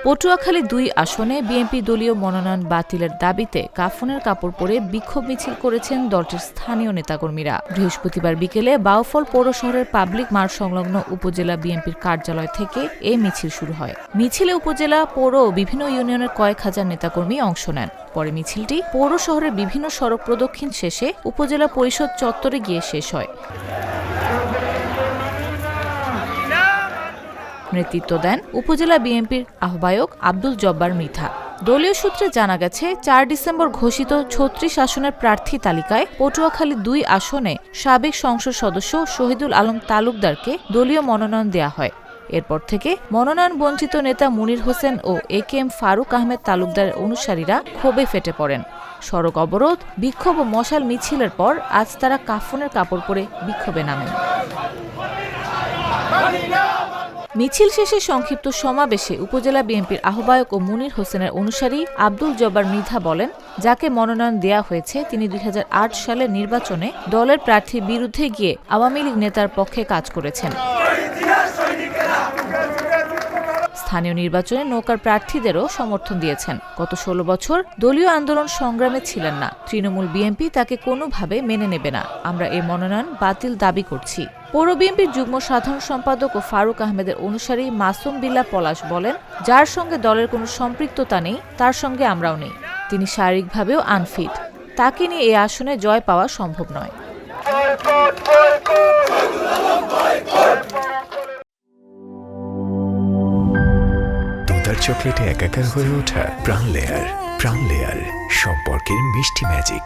পটুয়াখালী ২ আসনে বিএনপি দলীয় মনোনয়ন বাতিলের দাবিতে কাফনের কাপড় পরে বিক্ষোভ মিছিল করেছেন দলটির স্থানীয় নেতাকর্মীরা। বৃহস্পতিবার বিকেলে বাউফল পৌর শহরের পাবলিক মাঠ সংলগ্ন উপজেলা বিএনপির কার্যালয় থেকে এই মিছিল শুরু হয়। মিছিলে উপজেলা, পৌর ও বিভিন্ন ইউনিয়নের কয়েক হাজার নেতাকর্মী অংশ নেন। পরে মিছিলটি পৌর শহরের বিভিন্ন সড়ক প্রদক্ষিণ শেষে উপজেলা পরিষদ চত্বরে গিয়ে শেষ হয়। নেতৃত্ব দেন উপজেলা বিএনপির আহ্বায়ক আব্দুল জব্বার মৃধা। দলীয় সূত্রে জানা গেছে, ৪ ডিসেম্বর ঘোষিত ৩৬ আসনের প্রার্থী তালিকায় পটুয়াখালী ২ আসনে সাবেক সংসদ সদস্য শহীদুল আলম তালুকদারকে দলীয় মনোনয়ন দেয়া হয়। এরপর থেকে মনোনয়ন বঞ্চিত নেতা মুনির হোসেন ও একেএম ফারুক আহমেদ তালুকদারের অনুসারীরা ক্ষোভে ফেটে পড়েন। সড়ক অবরোধ, বিক্ষোভ ও মশাল মিছিলের পর আজ তারা কাফনের কাপড় পরে বিক্ষোভে নামেন। মিছিল শেষে সংক্ষিপ্ত সমাবেশে উপজেলা বিএনপির আহ্বায়ক ও মুনির হোসেনের অনুসারী আব্দুল জব্বার মৃধা বলেন, যাকে মনোনয়ন দেয়া হয়েছে তিনি ২০০৮ সালের নির্বাচনে দলের প্রার্থীর বিরুদ্ধে গিয়ে আওয়ামী লীগ নেতার পক্ষে কাজ করেছেন। স্থানীয় নির্বাচনে নৌকার প্রার্থীদেরও সমর্থন দিয়েছেন। গত ১৬ বছর দলীয় আন্দোলন সংগ্রামে ছিলেন না। তৃণমূল বিএনপি তাকে কোনোভাবে মেনে নেবে না। আমরা এই মনোনয়ন বাতিল দাবি করছি। পৌর বিএনপির যুগ্ম সাধারণ সম্পাদক ও ফারুক আহমেদের অনুসারী মাসুম বিল্লাহ পলাশ বলেন, যার সঙ্গে দলের কোনো সম্পৃক্ততা নেই তার সঙ্গে আমরাও নেই। তিনি শারীরিকভাবেও আনফিট। তাকে নিয়ে এই আসনে জয় পাওয়া সম্ভব নয়। চকলেটে একাকার হয়ে ওঠা প্রাণ লেয়ার সম্পর্কের মিষ্টি ম্যাজিক।